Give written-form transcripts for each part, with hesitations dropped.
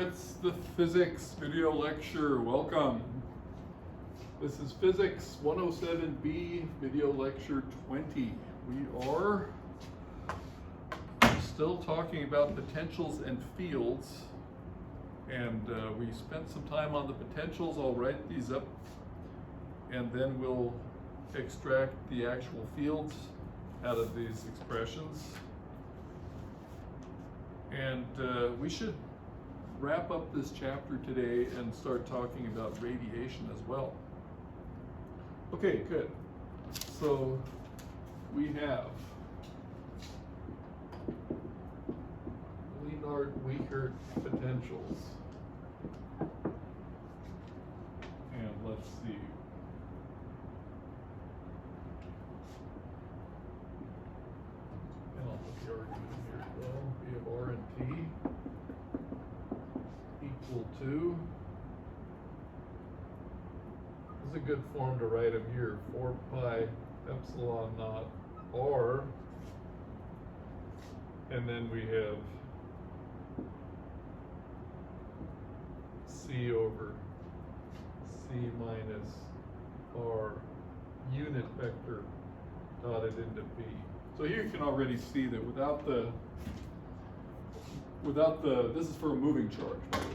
it's the physics video lecture. Welcome. This is Physics 107B video lecture 20. We are still talking about potentials and fields, and we spent some time on the potentials. I'll write these up and then we'll extract the actual fields out of these expressions. And we should wrap up this chapter today and start talking about radiation as well. Okay, good. So we have Lienard-Wiechert potentials. And let's see. And I'll put the argument here as well. We have R and T equal to, this is a good form to write them here, 4 pi epsilon naught R, and then we have C over C minus R unit vector dotted into P. So here you can already see that without the, this is for a moving charge, by the way.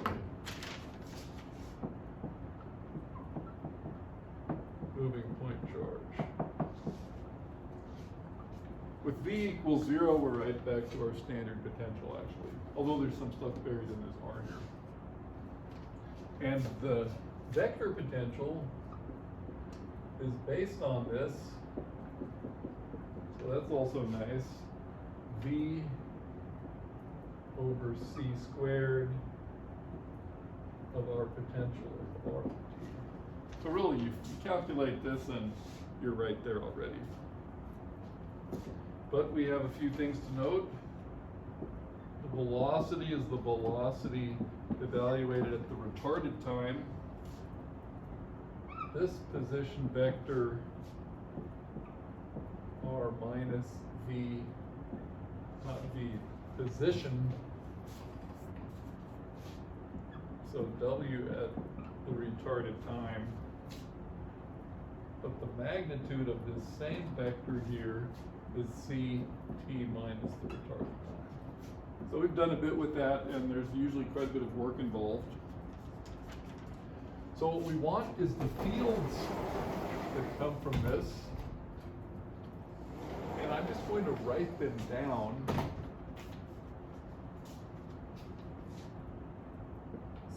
Moving point charge. With V equals 0, we're right back to our standard potential, actually. Although there's some stuff buried in this R here. And the vector potential is based on this. So that's also nice. V over C squared of our potential of R. So really, you calculate this and you're right there already. But we have a few things to note. The velocity is the velocity evaluated at the retarded time. This position vector R minus V, not V, position. So W at the retarded time. But the magnitude of this same vector here is CT minus the retarded time. So we've done a bit with that, and there's usually quite a bit of work involved. So what we want is the fields that come from this. And I'm just going to write them down.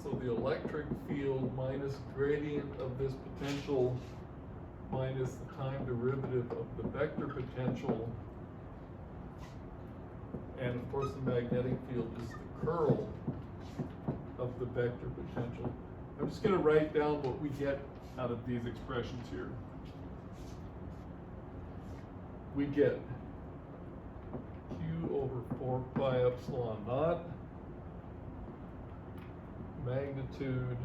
So the electric field minus gradient of this potential minus the time derivative of the vector potential, and of course the magnetic field is the curl of the vector potential. I'm just going to write down what we get out of these expressions here. We get Q over 4 pi epsilon naught, magnitude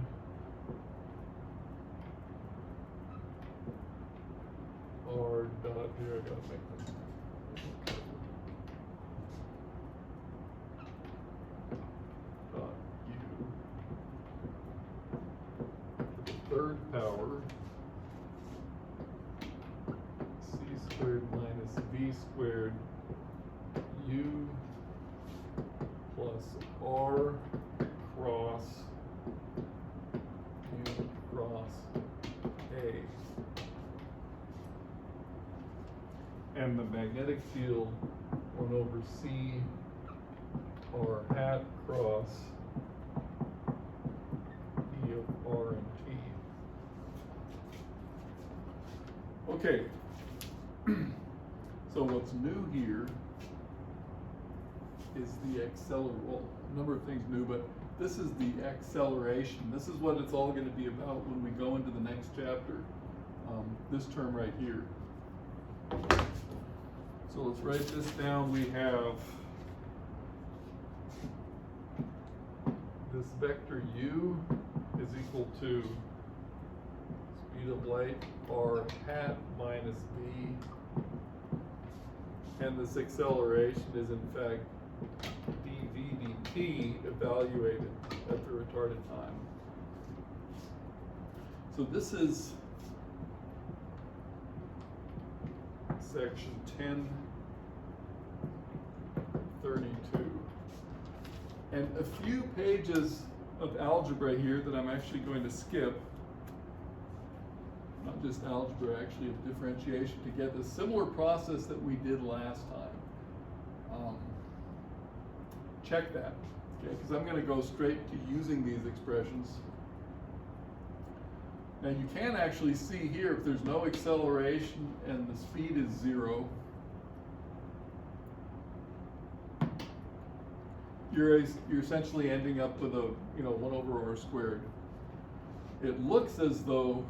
R dot, here I gotta make this. Dot U to the third power, C squared minus V squared U plus R cross U cross A. And the magnetic field 1 over C R hat cross E of R and T. Okay. So what's new here is the acceleration. Well, a number of things new, but this is the acceleration. This is what it's all going to be about when we go into the next chapter. This term right here. So let's write this down. We have this vector U is equal to speed of light R hat minus V. And this acceleration is in fact dV v dt evaluated at the retarded time. So this is section 1032. And a few pages of algebra here that I'm actually going to skip. Not just algebra, actually, of differentiation to get the similar process that we did last time. Check that, okay? Because I'm going to go straight to using these expressions. Now you can actually see here if there's no acceleration and the speed is 0, you're essentially ending up with a 1 over r squared. It looks as though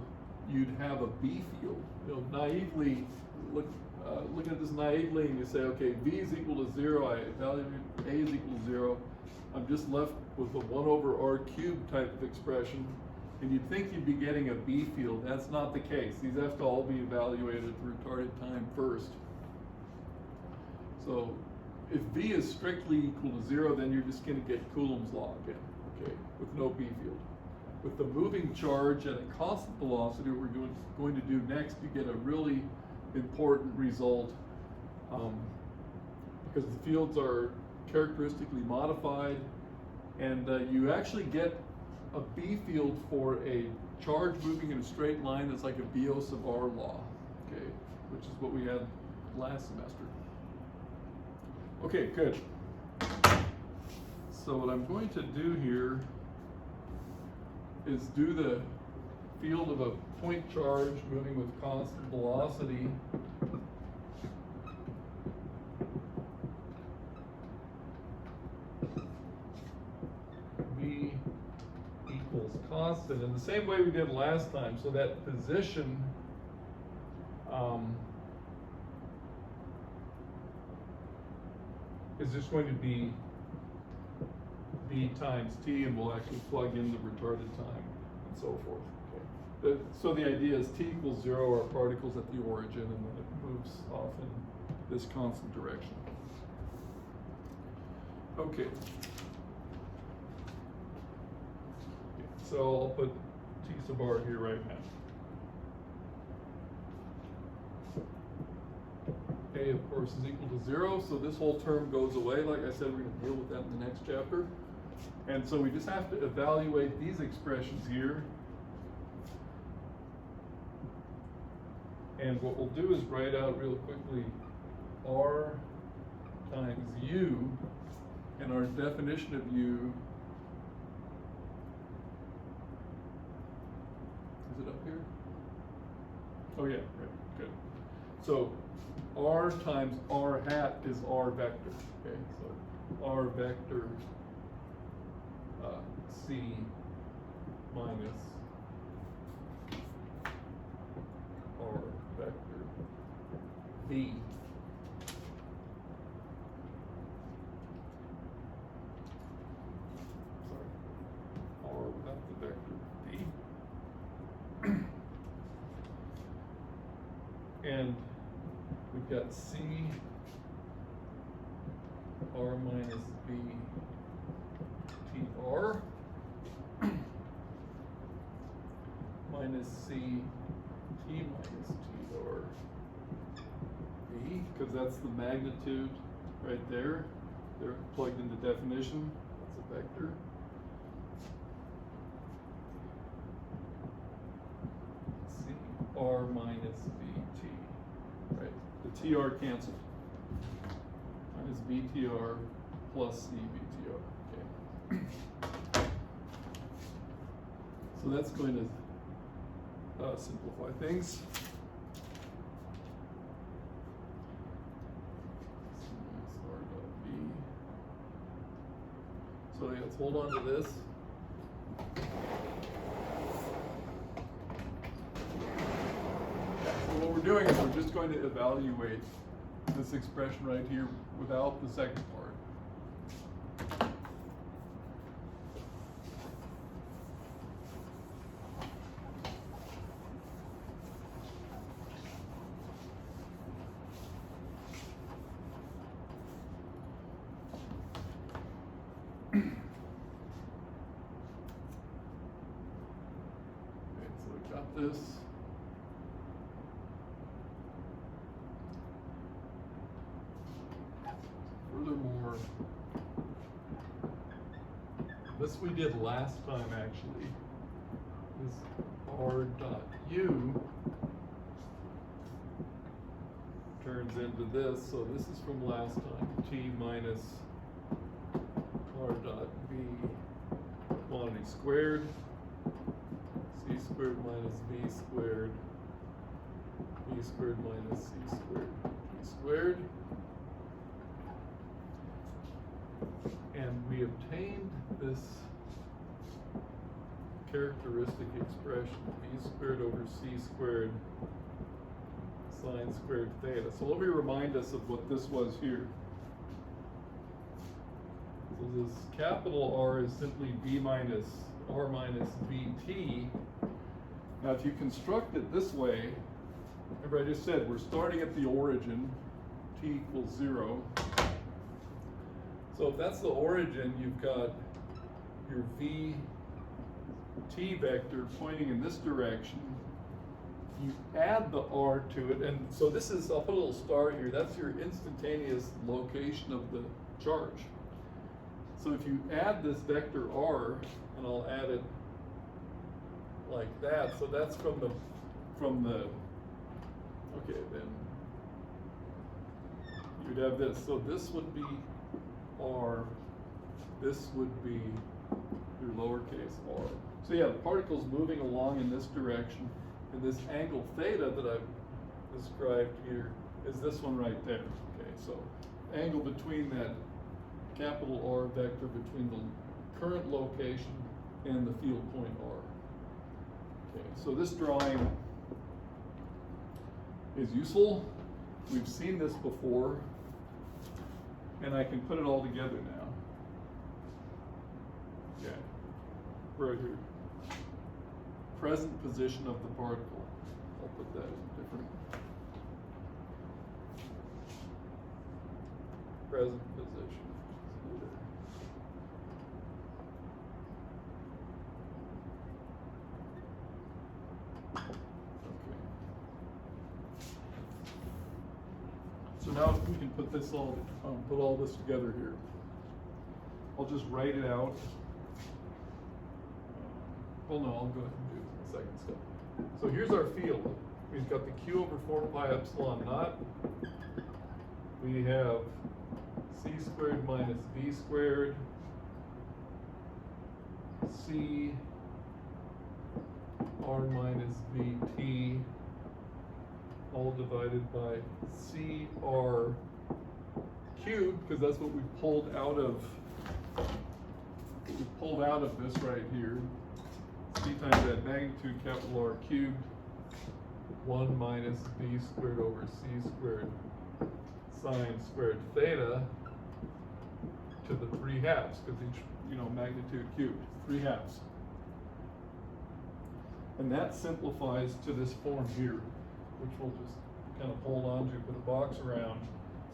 you'd have a B field. Naively looking at this naively, and you say, okay, v is equal to 0. I evaluate a is equal to 0. I'm just left with a 1 over r cubed type of expression. And you'd think you'd be getting a B field. That's not the case. These have to all be evaluated at the retarded time first. So if V is strictly equal to 0, then you're just going to get Coulomb's law again, okay, with no B field. With the moving charge at a constant velocity, what we're going to do next, you get a really important result because the fields are characteristically modified, and you actually get a B field for a charge moving in a straight line that's like a Bios of R law, okay, which is what we had last semester. Okay, good. So what I'm going to do here is do the field of a point charge moving with constant velocity. V equals constant in the same way we did last time. So that position is just going to be v times t, and we'll actually plug in the retarded time and so forth. Okay. So the idea is t equals 0 are particles at the origin, and then it moves off in this constant direction. Okay. So I'll put t sub r here right now. A, of course, is equal to 0, so this whole term goes away. Like I said, we're going to deal with that in the next chapter. And so we just have to evaluate these expressions here. And what we'll do is write out real quickly r times u, and our definition of u, is it up here? Oh yeah, right, good. So r times r hat is r vector, okay? So r vector c minus r vector v. Sorry, r without the vector v. And we've got c r minus v t r minus c t minus t r v, because that's the magnitude right there. They're plugged into definition. That's a vector. C r minus v t. Right. The tr canceled. Minus vtr plus c vtr. Okay. So that's going to simplify things. So let's hold on to this. So what we're doing is we're just going to evaluate this expression right here without the second part. this. Furthermore, this we did last time actually, is r dot u turns into this, so this is from last time, t minus r dot v quantity squared, c squared minus v squared, b squared minus c squared, t squared. And we obtained this characteristic expression, b squared over c squared sine squared theta. So let me remind us of what this was here. So this capital R is simply b minus r minus bt. Now if you construct it this way, remember I just said we're starting at the origin, t equals 0. So if that's the origin, you've got your vt vector pointing in this direction. You add the r to it, and so this is, I'll put a little star here, that's your instantaneous location of the charge. So if you add this vector r, and I'll add it like that, so that's from the, okay, then you'd have this. So this would be r, this would be your lowercase r. So yeah, the particle's moving along in this direction, and this angle theta that I've described here is this one right there. Okay, so angle between that capital R vector between the current location and the field point R. Okay, so this drawing is useful. We've seen this before, and I can put it all together now. Okay, right here. Present position of the particle. I'll put that in different. Present position. So now we can put this all, put all this together here. I'll just write it out. Well, no, I'll go ahead and do the second step. So here's our field. We've got the q over 4 pi epsilon naught. We have c squared minus v squared, c r minus vt, all divided by cr cubed, because that's what we pulled out of. We pulled out of this right here. C times that magnitude capital R cubed, 1 minus b squared over c squared sine squared theta to the 3/2, because each, magnitude cubed, 3/2. And that simplifies to this form here, which we'll just kind of hold on to, put a box around.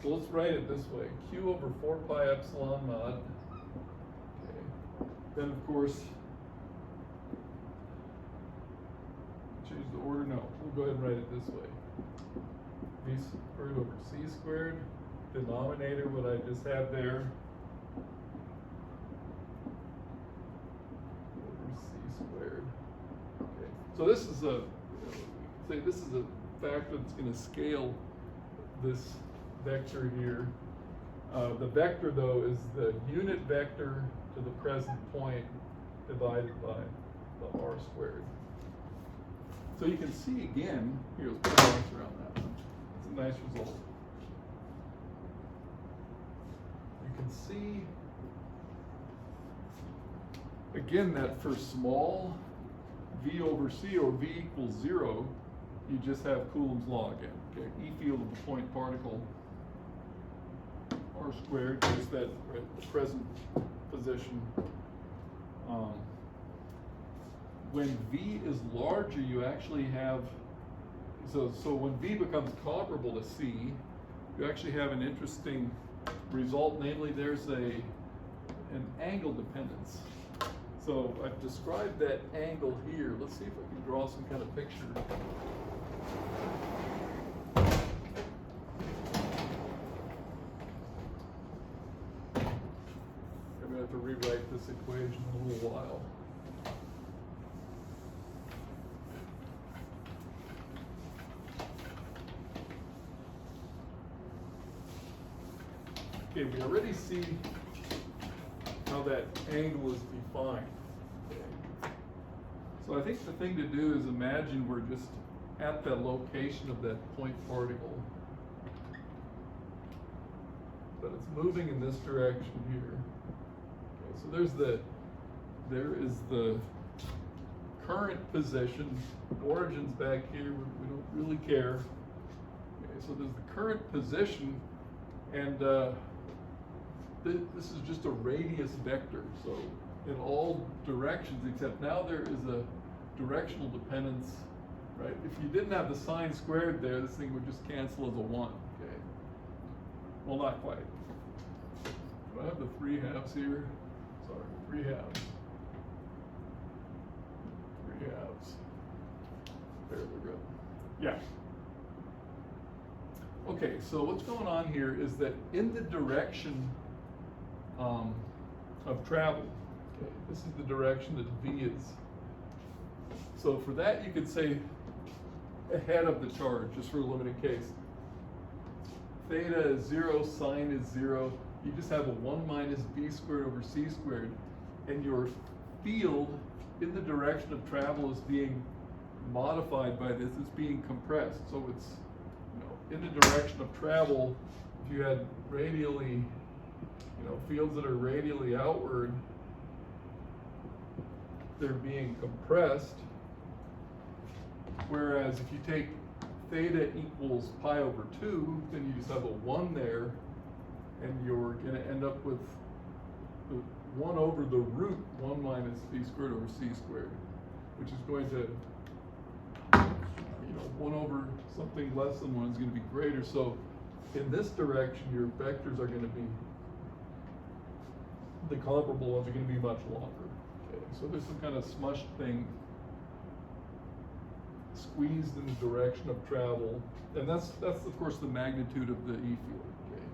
So let's write it this way, q over 4 pi epsilon naught. Okay. Then of course, change the order, no, we'll go ahead and write it this way. V squared over c squared, denominator, what I just had there, over c squared. Okay, so this is a factor that's going to scale this vector here. The vector, though, is the unit vector to the present point divided by the r squared. So you can see again, here, let's put a box around that one. It's a nice result. You can see, again, that for small v over c, or v equals 0, you just have Coulomb's law again. Okay, E field of the point particle, r squared, is that right, the present position. When v is larger, you actually have, so when v becomes comparable to c, you actually have an interesting result, namely there's an angle dependence. So I've described that angle here. Let's see if I can draw some kind of picture. I'm gonna have to rewrite this equation in a little while. Okay, we already see how that angle is defined. Okay. So I think the thing to do is imagine we're just at the location of that point particle, but it's moving in this direction here. Okay, so there is the current position. Origin's back here, we don't really care. Okay, so there's the current position, and this is just a radius vector, so in all directions, except now there is a directional dependence, right? If you didn't have the sign squared there, this thing would just cancel as a 1, okay? Well, not quite. Do I have the 3 halves here? Sorry, 3 halves. 3 halves. There we go. Yeah. Okay, so what's going on here is that in the direction of travel, okay, this is the direction that V is. So for that, you could say ahead of the charge, just for a limited case. Theta is 0, sine is 0. You just have a 1 minus B squared over C squared, and your field in the direction of travel is being modified by this. It's being compressed. So it's, in the direction of travel, if you had radially, fields that are radially outward, they're being compressed. Whereas if you take theta equals pi over 2, then you just have a 1 there, and you're going to end up with the 1 over the root 1 minus b squared over c squared, which is going to, 1 over something less than 1 is going to be greater. So in this direction, your vectors are going to be, the comparable ones are going to be much longer. Okay, so there's some kind of smushed thing squeezed in the direction of travel, and that's of course the magnitude of the E field. Okay,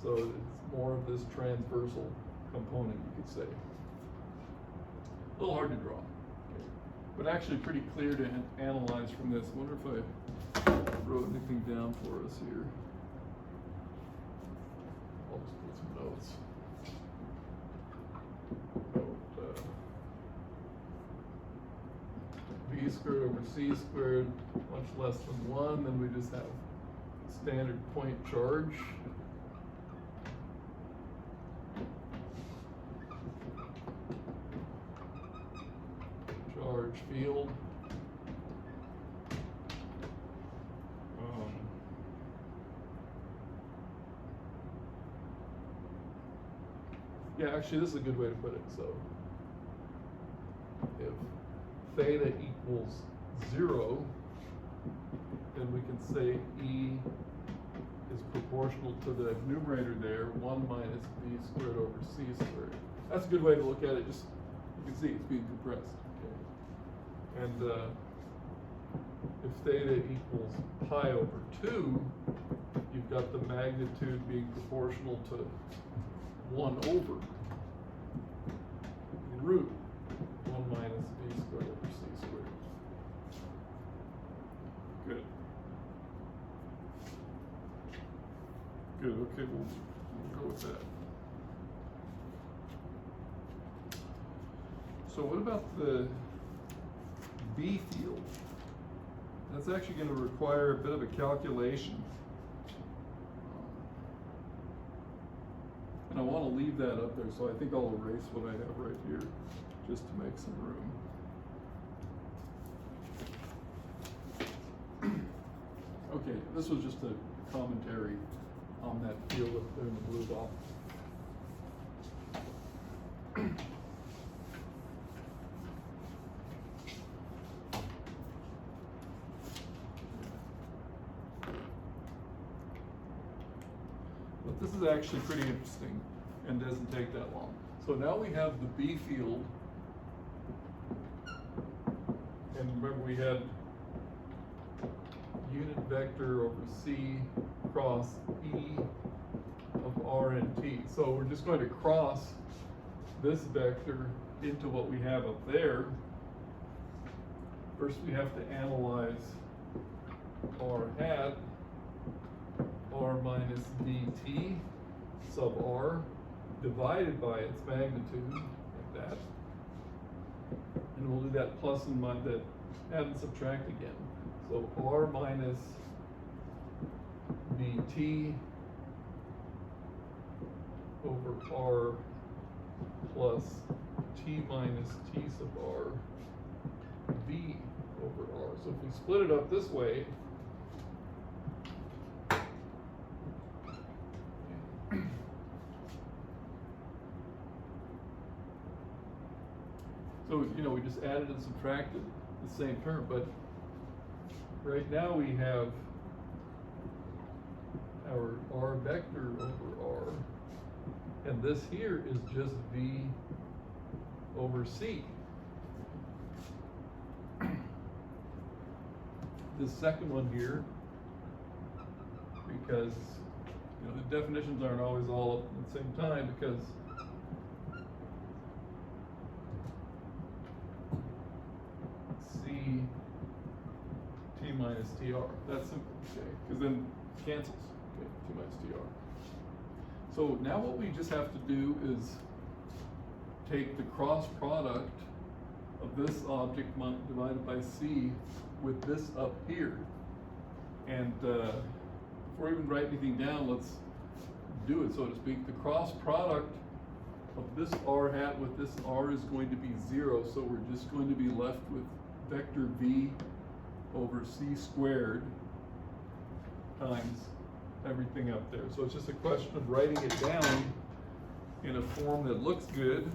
so it's more of this transversal component, you could say. A little hard to draw, okay, but actually pretty clear to analyze from this. I wonder if I wrote anything down for us here. I'll just put some notes. B squared over C squared, much less than 1, then we just have standard point charge. Charge field. Yeah, actually this is a good way to put it. So if theta equals 0, then we can say E is proportional to the numerator there, 1 minus b squared over c squared. That's a good way to look at it. Just, you can see it's being compressed. Okay. And if theta equals pi over 2, you've got the magnitude being proportional to 1 over root 1 minus b squared over c squared. Good. Good, okay, we'll go with that. So what about the B field? That's actually going to require a bit of a calculation. And I want to leave that up there, so I think I'll erase what I have right here, just to make some room. Okay, this was just a commentary on that field up there in the blue box. But this is actually pretty interesting and doesn't take that long. So now we have the B field And remember we had unit vector over C cross E of R and T. So we're just going to cross this vector into what we have up there. First we have to analyze R hat, R minus dt sub R divided by its magnitude, like that. And we'll do that plus and minus, that add and subtract again. So R minus dt over R plus t minus t sub R v over R. So if we split it up this way, so, you know, we just added and subtracted the same term, but right now we have our R vector over R, and this here is just V over C. This second one here, because, you know, the definitions aren't always all at the same time, because C T minus TR. That's simple, okay? Because then it cancels, okay? T minus TR. So now what we just have to do is take the cross product of this object divided by C with this up here. And before we even write anything down, let's do it, so to speak. The cross product of this R hat with this R is going to be 0, so we're just going to be left with vector V over C squared times everything up there. So it's just a question of writing it down in a form that looks good.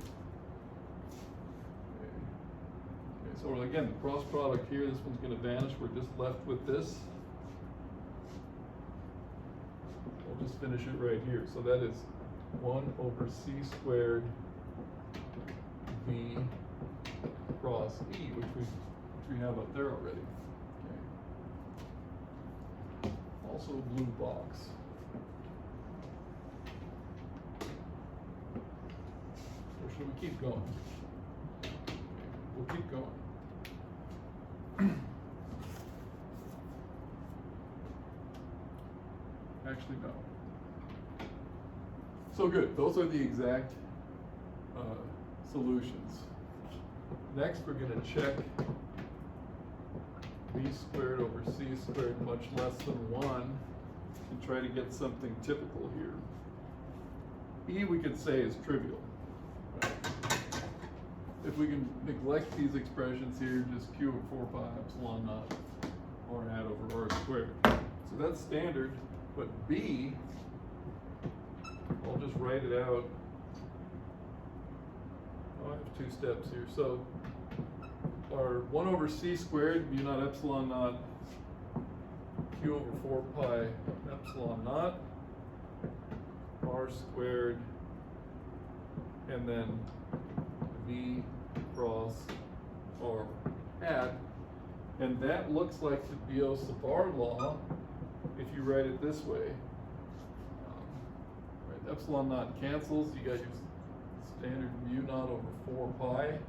So again, the cross product here, this one's going to vanish. We're just left with this. We'll just finish it right here. So that is 1 over C squared V cross E, which we have up there already. Okay. Also a blue box. Or should we keep going? Okay, we'll keep going. Actually, no. So good, those are the exact solutions. Next, we're going to check V squared over C squared much less than 1 and try to get something typical here. E we could say is trivial. Right? If we can neglect these expressions here, just Q over 4 pi epsilon naught R hat over R squared. So that's standard, but B, I'll just write it out. Oh, I have 2 steps here. So our 1 over C squared, mu naught epsilon naught, Q over 4 pi epsilon naught, R squared, and then V cross R hat. And that looks like the Biot sub R law if you write it this way. Right, epsilon naught cancels, you got your standard mu naught over 4 pi.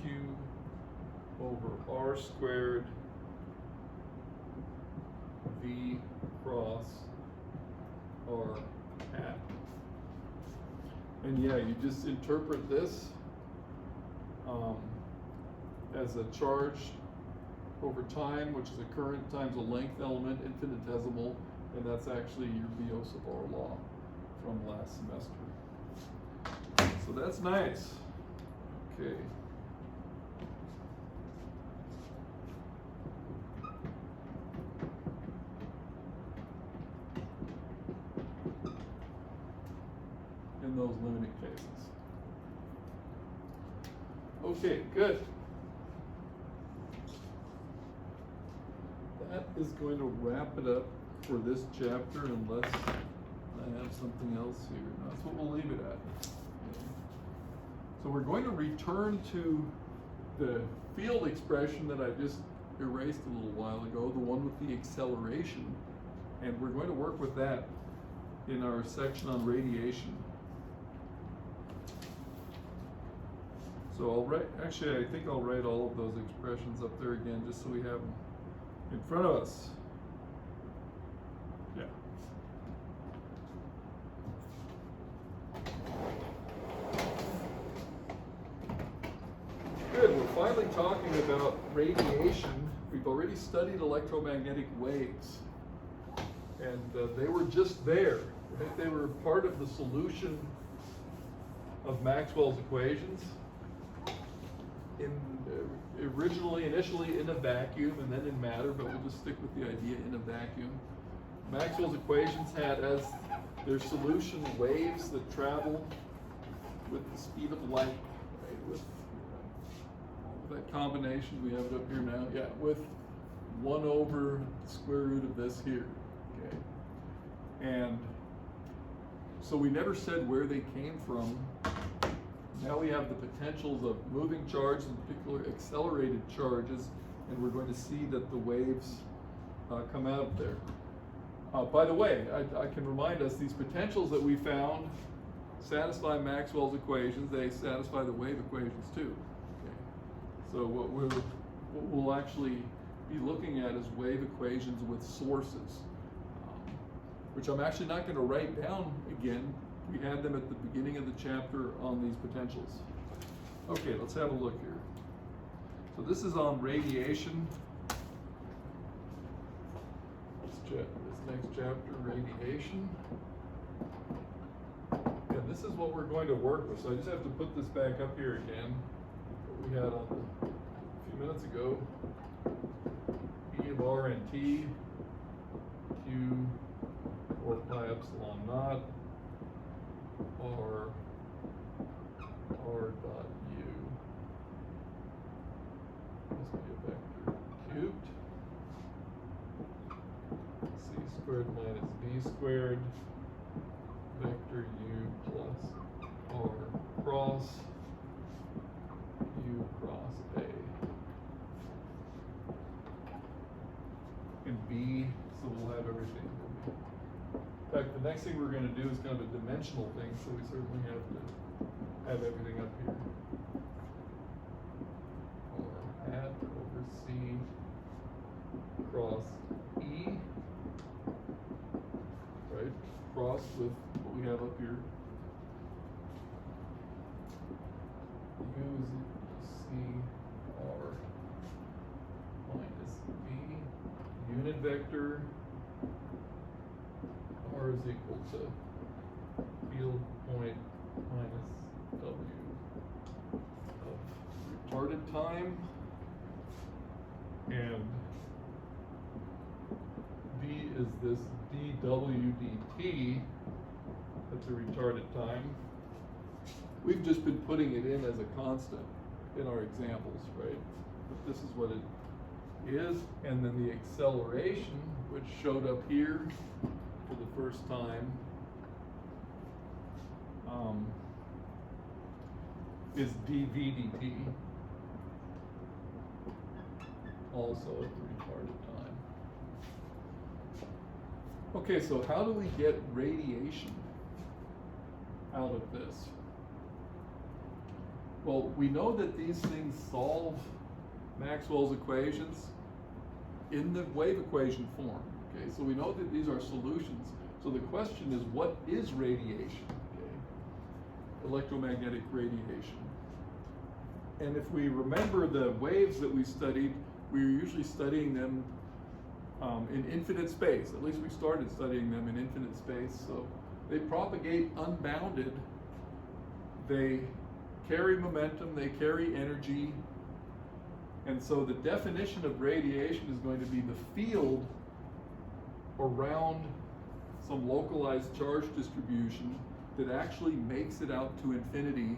Q over R squared V cross R hat. And yeah, you just interpret this as a charge over time, which is a current times a length element, infinitesimal, and that's actually your Biot sub R law from last semester. So that's nice. Okay. In those limiting cases. Okay, good. That is going to wrap it up for this chapter, unless I have something else here. That's what we'll leave it at. Okay. So we're going to return to the field expression that I just erased a little while ago, the one with the acceleration, and we're going to work with that in our section on radiation. So I think I'll write all of those expressions up there again just so we have them in front of us. Yeah. Good, we're finally talking about radiation. We've already studied electromagnetic waves, and they were just there, right? They were part of the solution of Maxwell's equations. Initially in a vacuum and then in matter, but we'll just stick with the idea in a vacuum. Maxwell's equations had as their solution waves that travel with the speed of light, right? With that combination, we have it up here now, yeah, with 1 over the square root of this here, okay? And so we never said where they came from. Now we have the potentials of moving charges, in particular accelerated charges, and we're going to see that the waves come out of there. By the way, I can remind us, these potentials that we found satisfy Maxwell's equations. They satisfy the wave equations too. Okay. So what we'll actually be looking at is wave equations with sources, which I'm actually not going to write down again. We had them at the beginning of the chapter on these potentials. Okay, let's have a look here. So this is on radiation. This next chapter, radiation. And this is what we're going to work with. So I just have to put this back up here again. What we had on a few minutes ago. E of R and T, Q, 4 pi epsilon naught. R dot U must be a vector cubed. C squared minus V squared, vector U plus R cross U cross A. And B, so we'll have everything. In fact, the next thing we're going to do is kind of a dimensional thing, so we certainly have to have everything up here. R hat over C cross E, right? Cross with what we have up here. U is equal to C R minus V, unit vector. R is equal to field point minus W of retarded time, and V is this dW dt at the retarded time. We've just been putting it in as a constant in our examples, right? But this is what it is, and then the acceleration, which showed up here for the first time, is dV dt, also at the retarded time. Okay, so how do we get radiation out of this? Well, we know that these things solve Maxwell's equations in the wave equation form. Okay, so we know that these are solutions. So the question is, what is radiation? Okay, electromagnetic radiation. And if we remember the waves that we studied, we were usually studying them in infinite space. At least we started studying them in infinite space. So they propagate unbounded. They carry momentum, they carry energy. And so the definition of radiation is going to be the field around some localized charge distribution that actually makes it out to infinity,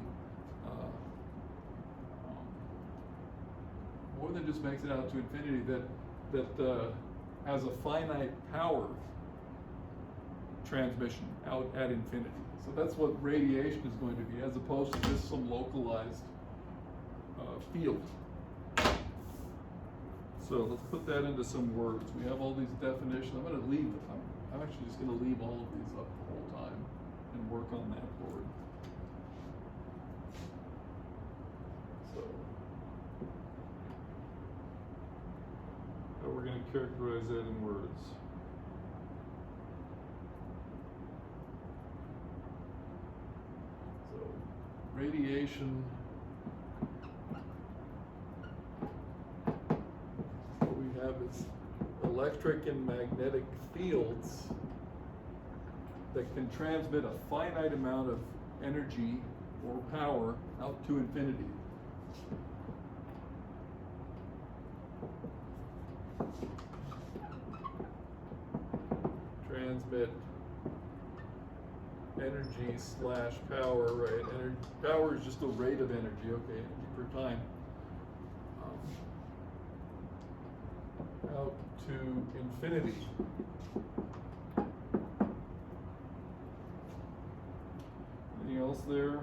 more than just makes it out to infinity, that has a finite power transmission out at infinity. So that's what radiation is going to be, as opposed to just some localized field. So let's put that into some words. We have all these definitions. I'm going to leave. I'm actually just going to leave all of these up the whole time and work on that board. So now we're going to characterize that in words. So radiation. What we have is electric and magnetic fields that can transmit a finite amount of energy or power out to infinity. Transmit energy slash power, right? Power is just a rate of energy, okay, energy per time. Out to infinity. Anything else there?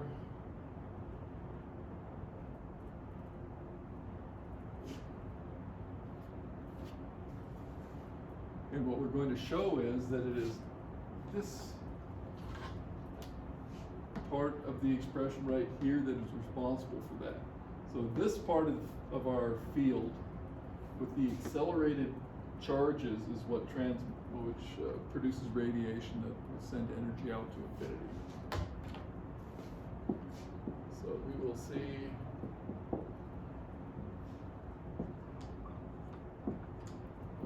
And what we're going to show is that it is this part of the expression right here that is responsible for that. So this part of our field with the accelerated charges is what produces radiation that will send energy out to infinity. So we will see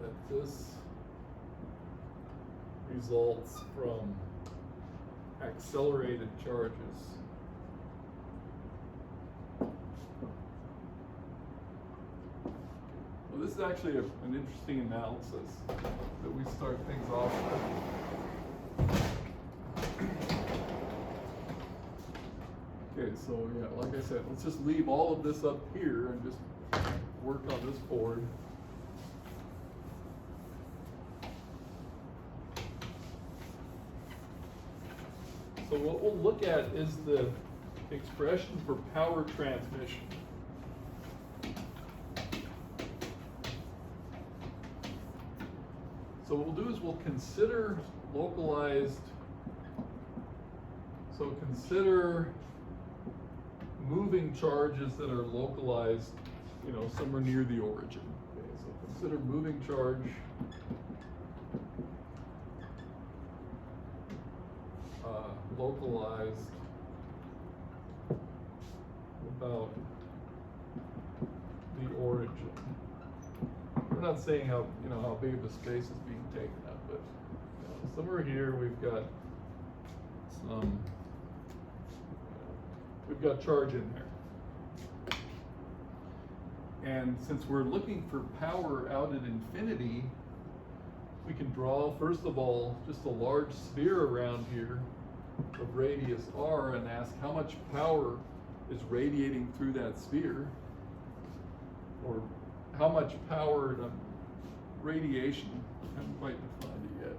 that this results from accelerated charges. Well, this is actually an interesting analysis that we start things off with. Okay, so yeah, like I said, let's just leave all of this up here and just work on this board. So what we'll look at is the expression for power transmission. So what we'll do is we'll consider localized, so consider moving charges that are localized, somewhere near the origin. Okay, so consider moving charge localized about the origin. We're not saying how big of a space is being taken up, but somewhere here we've got charge in there. And since we're looking for power out at infinity, we can draw, first of all, just a large sphere around here of radius r and ask how much power is radiating through that sphere, or how much power radiation, I haven't quite defined it yet.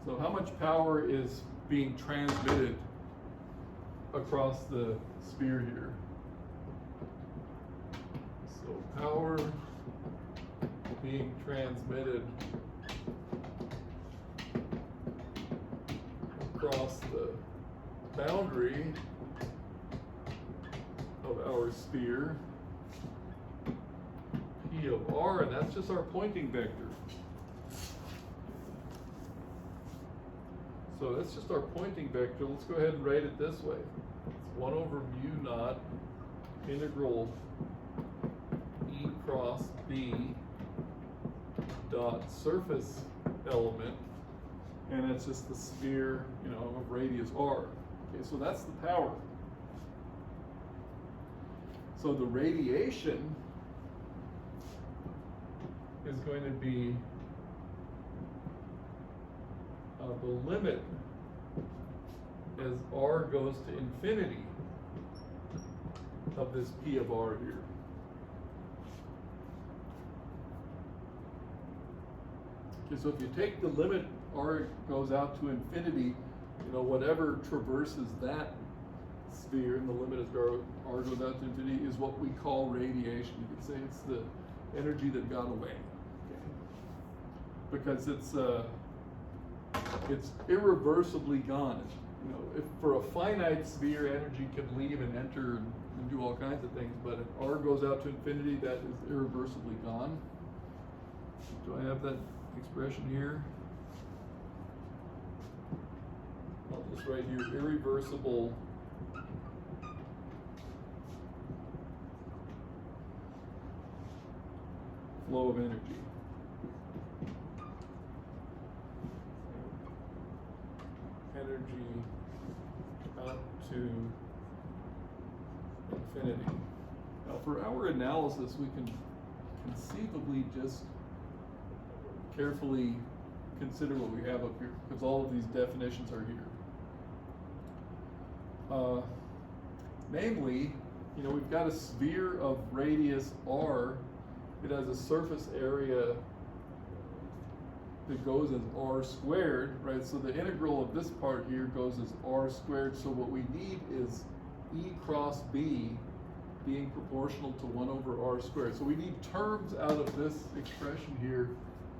So how much power is being transmitted across the sphere here? So power being transmitted across the boundary of our sphere, P of r, and that's just our pointing vector. So that's just our pointing vector. Let's go ahead and write it this way. It's 1 over mu naught integral E cross B dot surface element, and it's just the sphere, of radius r. Okay, so that's the power. So the radiation is going to be the limit as r goes to infinity of this P of r here. Okay, so if you take the limit r goes out to infinity whatever traverses that sphere, and the limit as r goes out to infinity, is what we call radiation. You could say it's the energy that got away, okay? Because it's irreversibly gone. If for a finite sphere, energy can leave and enter and do all kinds of things, but if r goes out to infinity, that is irreversibly gone. Do I have that expression here? I'll just write here, irreversible flow of energy. Energy out to infinity. Now for our analysis, we can conceivably just carefully consider what we have up here, because all of these definitions are here. Namely, we've got a sphere of radius r. It has a surface area that goes as r squared, right? So the integral of this part here goes as r squared. So what we need is E cross B being proportional to 1 over r squared. So we need terms out of this expression here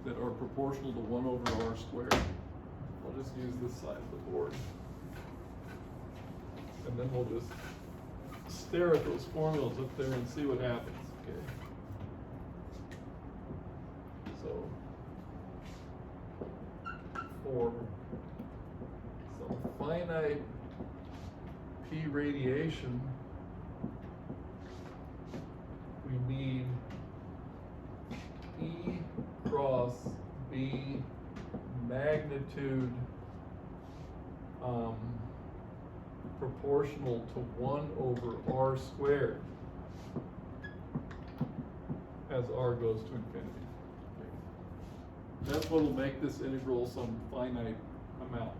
that are proportional to 1 over r squared. I'll just use this side of the board. And then we'll just stare at those formulas up there and see what happens, okay? So, for some finite P radiation, we need E cross B magnitude proportional to 1 over r squared as r goes to infinity. Okay. That's what will make this integral some finite amount.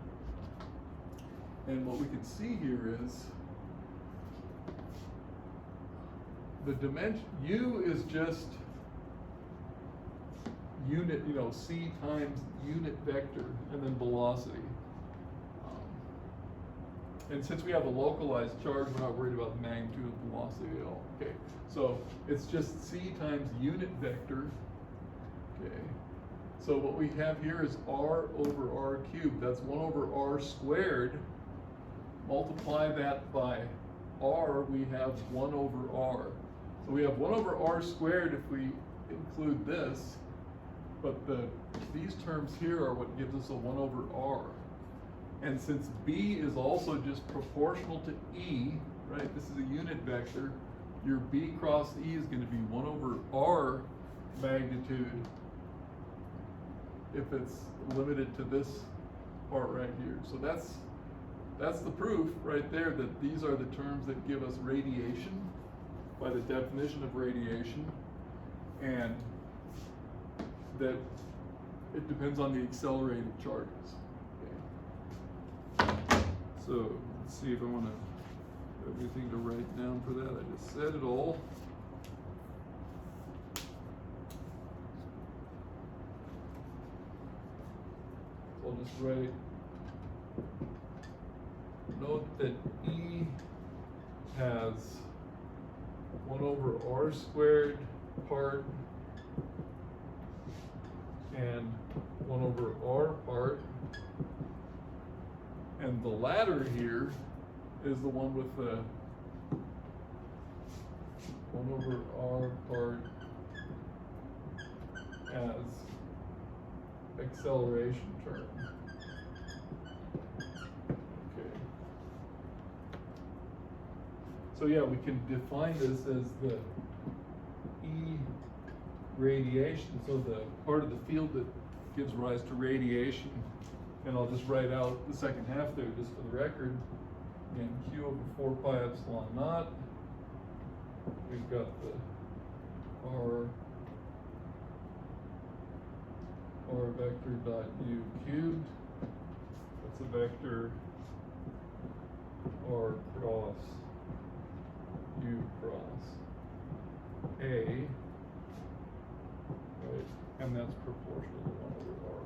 And what we can see here is the dimension, u is just unit, c times unit vector, and then velocity. And since we have a localized charge, we're not worried about the magnitude of velocity at all. Okay, so it's just c times unit vector. Okay, so what we have here is r over r cubed. That's 1 over r squared. Multiply that by r, we have 1 over r. So we have 1 over r squared if we include this, but these terms here are what gives us a 1 over r. And since b is also just proportional to e, right, this is a unit vector, your b cross e is going to be 1 over r magnitude if it's limited to this part right here. So that's the proof right there that these are the terms that give us radiation by the definition of radiation, and that it depends on the accelerated charges. So let's see if I want to have anything to write down for that. I just said it all. So I'll just write, note that E has 1 over r squared part and 1 over r part. And the latter here is the one with the 1 over r part as acceleration term. Okay. So yeah, we can define this as the E radiation, so the part of the field that gives rise to radiation. And I'll just write out the second half there just for the record. Again, Q over 4 pi epsilon naught. We've got the R vector dot U cubed. That's a vector R cross U cross A. Right, and that's proportional to 1 over R.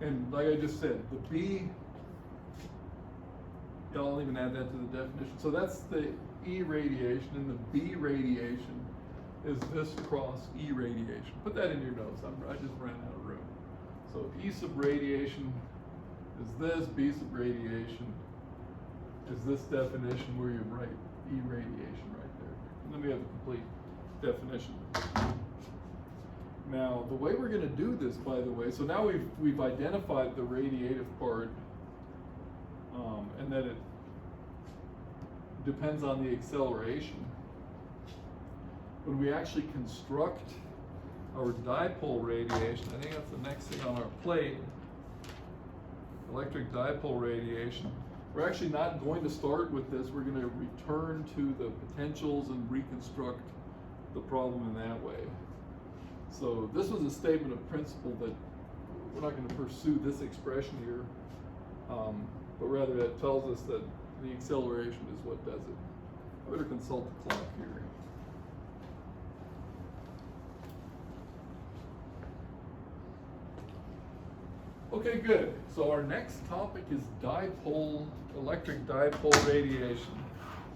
And like I just said, the B, I'll even add that to the definition. So that's the E radiation, and the B radiation is this cross E radiation. Put that in your notes. I just ran out of room. So E sub radiation is this, B sub radiation is this definition where you write E radiation right there. And then we have the complete definition. Now, the way we're going to do this, by the way, so now we've identified the radiative part, and that it depends on the acceleration. When we actually construct our dipole radiation, I think that's the next thing on our plate, electric dipole radiation, we're actually not going to start with this. We're going to return to the potentials and reconstruct the problem in that way. So this was a statement of principle that we're not going to pursue this expression here, but rather it tells us that the acceleration is what does it. I better consult the clock here. Okay, good. So our next topic is electric dipole radiation.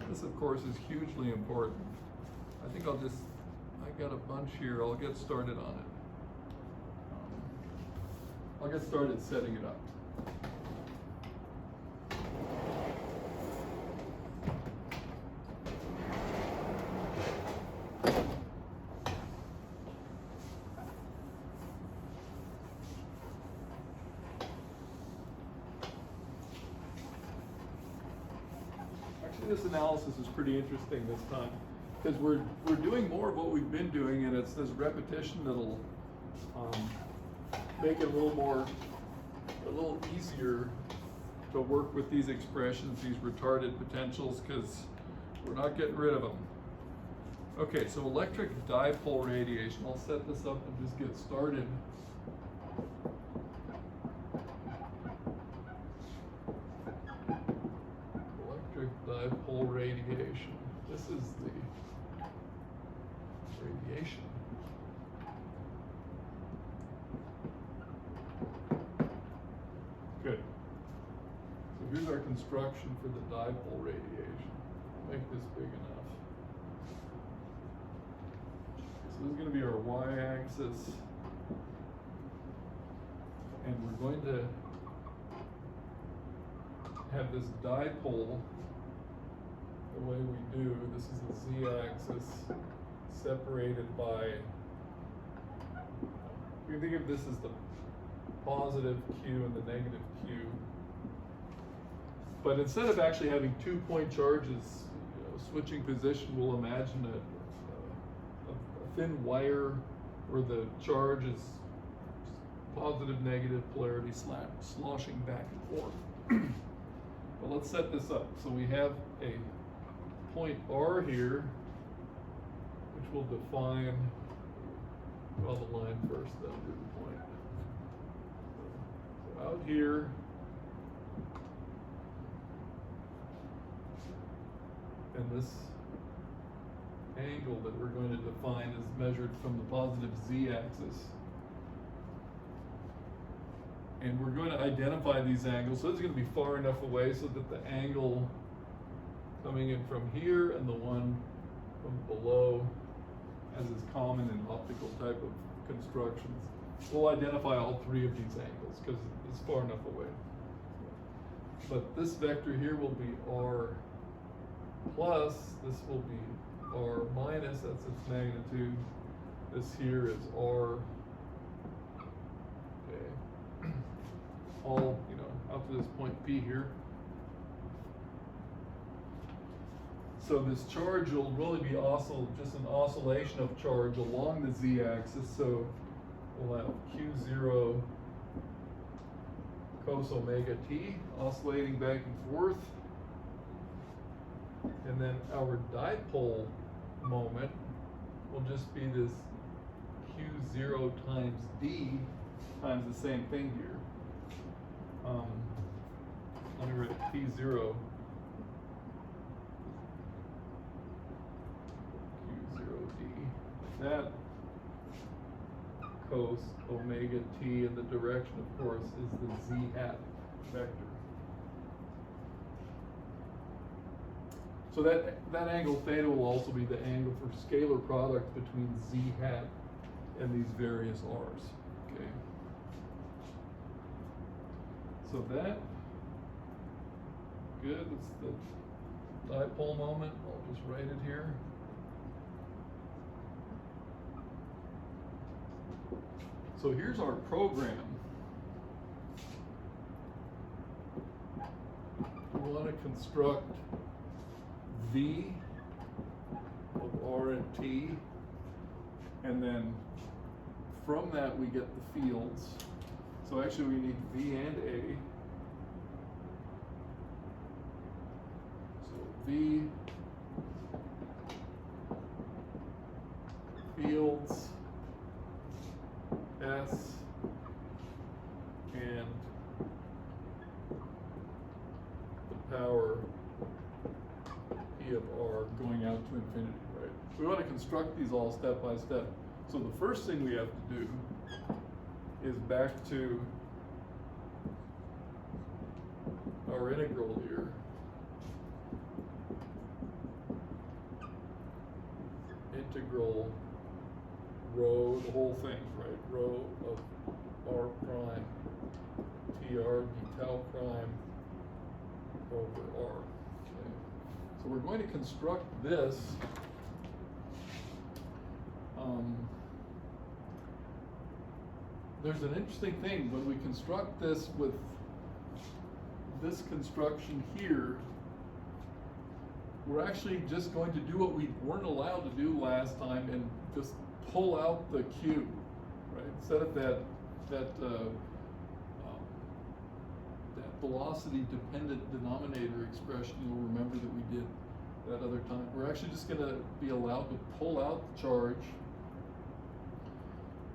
This, of course, is hugely important. I think I got a bunch here. I'll get started on it. I'll get started setting it up. This analysis is pretty interesting this time because we're doing more of what we've been doing, and it's this repetition that'll make it a little easier to work with these expressions, these retarded potentials, because we're not getting rid of them. Okay, so electric dipole radiation. I'll set this up and just get started. Dipole radiation. This is the radiation. Good. So here's our construction for the dipole radiation. I'll make this big enough. So this is going to be our y-axis, and we're going to have this dipole the way we do. This is the z-axis separated by, you can think of this as the positive q and the negative q. But instead of actually having 2 point charges, switching position, we'll imagine a thin wire where the charge is positive, negative polarity sloshing back and forth. Well, let's set this up. So we have a point R here, which will define, draw the line first, then do the point. So out here, and this angle that we're going to define is measured from the positive z-axis. And we're going to identify these angles. So it's going to be far enough away so that the angle coming in from here and the one from below, as is common in optical type of constructions, we'll identify all three of these angles because it's far enough away. But this vector here will be R plus, this will be R minus, that's its magnitude. This here is R, okay, all, up to this point P here. So this charge will really be just an oscillation of charge along the z-axis. So we'll have Q0 cos omega t oscillating back and forth. And then our dipole moment will just be this Q0 times d times the same thing here. Let me write P0 Q0d, like that, cos omega t, and the direction, of course, is the z hat vector. So that angle theta will also be the angle for scalar product between z hat and these various r's. Okay. So that, good, that's the dipole moment. I'll just write it here. So here's our program. We want to construct V of R and T, and then from that we get the fields. So actually we need V and A. So V, fields, S, and the power P of R going out to infinity, right? So we want to construct these all step by step. So the first thing we have to do is back to our integral here. Integral rho, the whole thing, right? Rho of R prime TR d tau prime over R. Okay. So we're going to construct this there's an interesting thing when we construct this with this construction here. We're actually just going to do what we weren't allowed to do last time and just pull out the cube, right? Instead of that velocity dependent denominator expression, you'll remember that we did that other time. We're actually just going to be allowed to pull out the charge.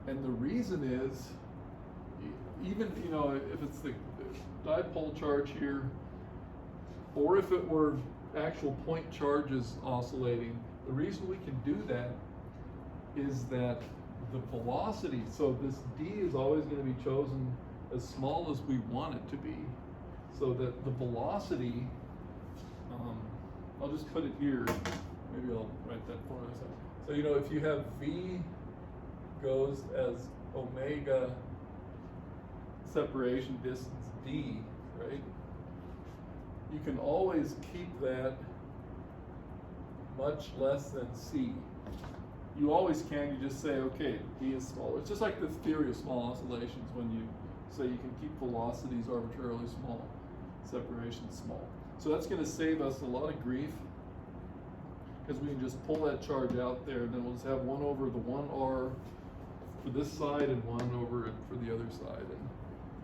And the reason is, even, you know, if it's the dipole charge here, or if it were actual point charges oscillating, the reason we can do that is that the velocity, so this d is always going to be chosen as small as we want it to be, so that the velocity, I'll just put it here, maybe I'll write that for us. So, you know, if you have v goes as omega separation distance d, right? You can always keep that much less than c. You always can, you just say, okay, d is smaller. It's just like the theory of small oscillations when you say you can keep velocities arbitrarily small, separation small. So that's going to save us a lot of grief, because we can just pull that charge out there, and then we'll just have 1 over the 1r for this side and 1 over it for the other side, and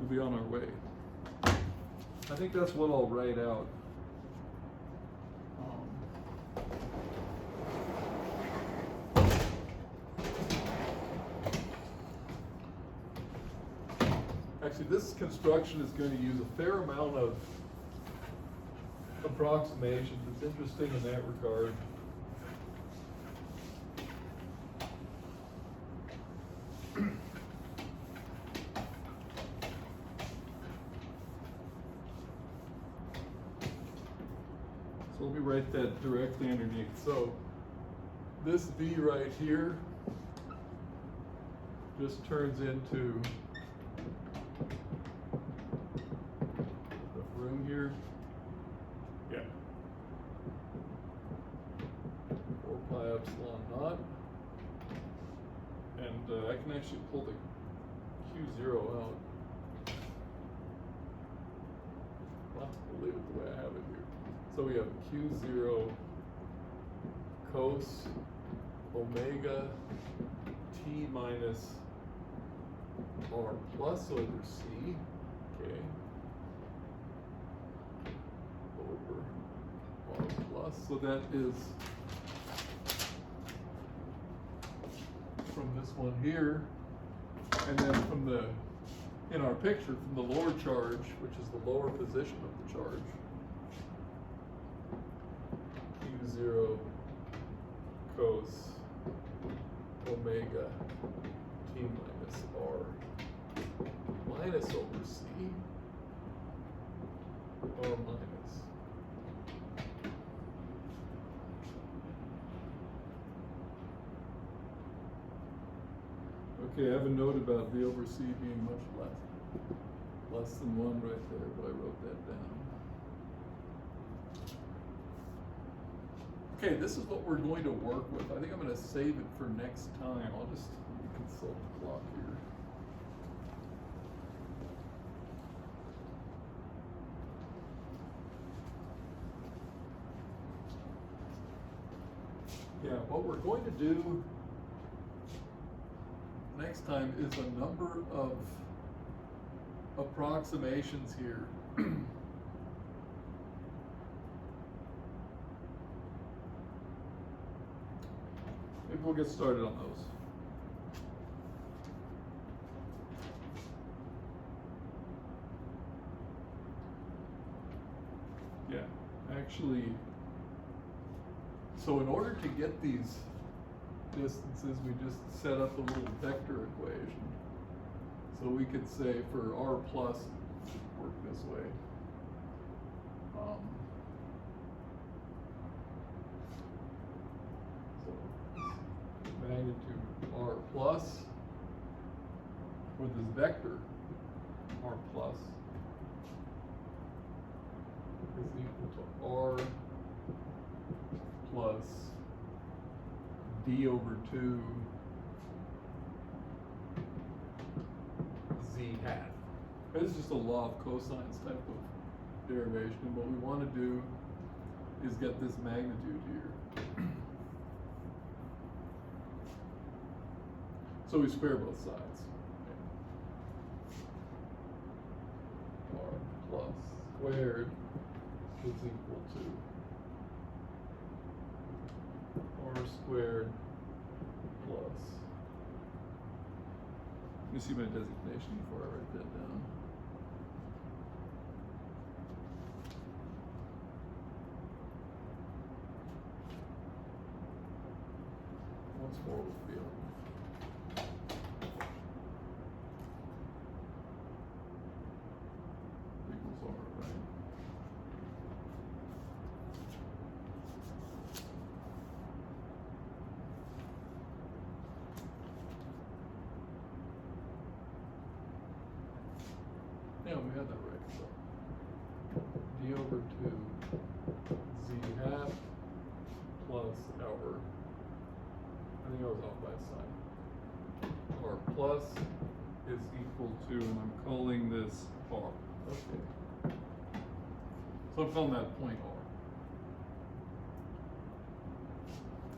we'll be on our way. I think that's what I'll write out. Actually, this construction is going to use a fair amount of approximations. It's interesting in that regard. So let me write that directly underneath. So this V right here just turns into the room here. Yeah. 4 pi epsilon naught. And I can actually pull the Q0 out. Well, we'll leave it the way I have it here. So we have Q0 cos omega t minus r plus over c, okay, over r plus. So that is from this one here, and then from the, in our picture, from the lower charge, which is the lower position of the charge, Q0 cos omega t minus minus R minus over C R minus. Okay, I have a note about V over C being much less than 1 right there, but I wrote that down. Okay, this is what we're going to work with. I think I'm going to save it for next time. I'll just consult the clock here. Yeah, what we're going to do next time is a number of approximations here. Maybe we'll get started on those. Yeah, actually, so in order to get these distances, we just set up a little vector equation. So we could say for R plus, it should work this way. So magnitude R plus for this vector R plus is equal to R plus D over 2 Z hat. This is just a law of cosines type of derivation, and what we want to do is get this magnitude here. So we square both sides. Okay. R plus squared is equal to R squared plus. Let me see my designation before I write that down. Once more with feeling. Equals R, right? Yeah, we had that right. So D over 2 Z hat plus our, I think I was off by a sign. R plus is equal to, and I'm calling this R. Okay. So I'm calling that point R.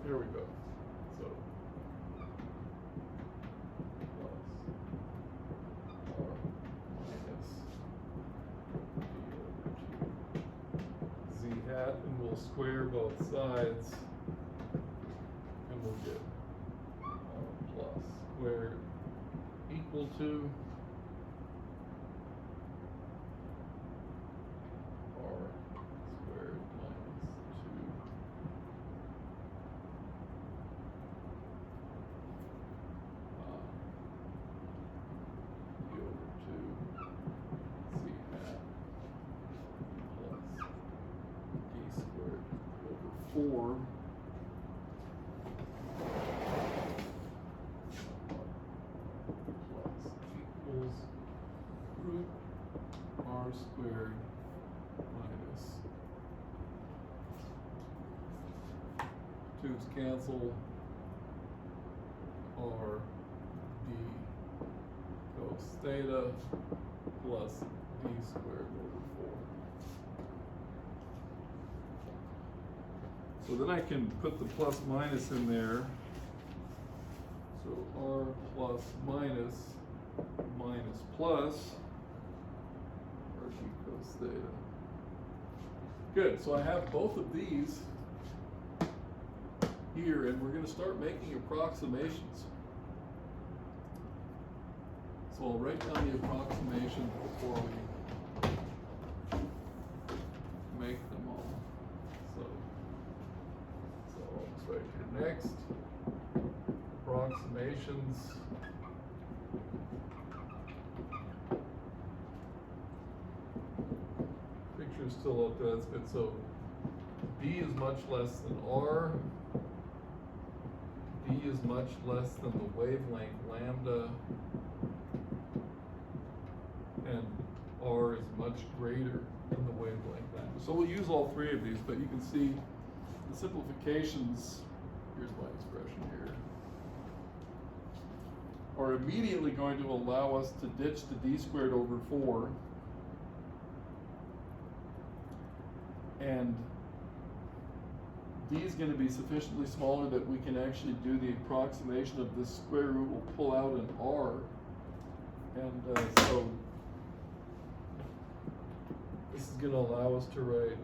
Here we go. So plus R minus D over 2 Z hat, and we'll square both sides, and we'll get R plus squared equal to R squared minus 2 D over 2 Z hat plus D squared over 4 plus equals root R squared minus 2's cancel, R D cos theta plus D squared over 4. So then I can put the plus minus in there. So R plus minus minus plus R D cos theta. Good, so I have both of these here, and we're going to start making approximations. So I'll write down the approximation before we make them all. So I'll just write here next approximations vector's still up there, that's good. So D is much less than R. D is much less than the wavelength lambda. And R is much greater than the wavelength lambda. So we'll use all three of these, but you can see the simplifications, here's my expression here, are immediately going to allow us to ditch the d squared over 4 and d is going to be sufficiently smaller that we can actually do the approximation of this square root. We'll pull out an r, and so this is going to allow us to write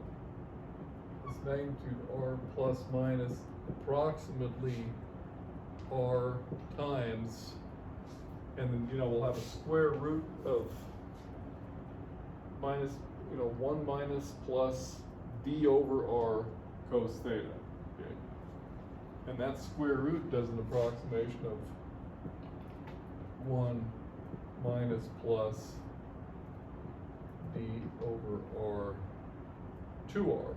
this magnitude r plus minus approximately r times, and then, you know, we'll have a square root of minus, 1 minus plus d over r cos theta, okay? And that square root does an approximation of 1 minus plus d over r 2r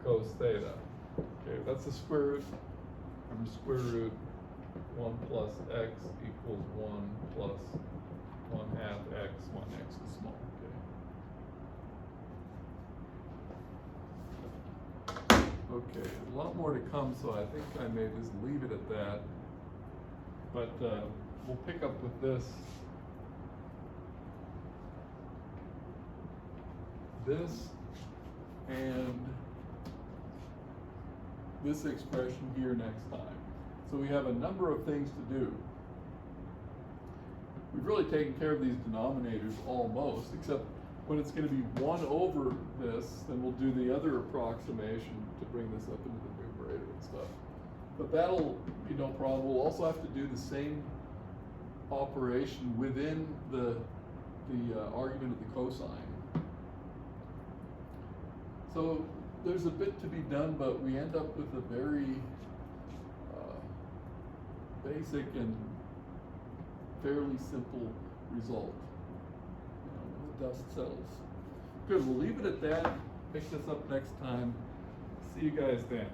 cos theta. Okay, that's the square root. Remember, square root 1 plus x equals 1 plus 1/2 x when x is small. Okay, a lot more to come, so I think I may just leave it at that. But we'll pick up with this. This and this expression here next time. So we have a number of things to do. We've really taken care of these denominators almost, except when it's going to be 1 over this, then we'll do the other approximation to bring this up into the numerator and stuff. But that'll be no problem. We'll also have to do the same operation within the argument of the cosine. So there's a bit to be done, but we end up with a very basic and fairly simple result. The dust settles. Good, we'll leave it at that. Pick this up next time. See you guys then.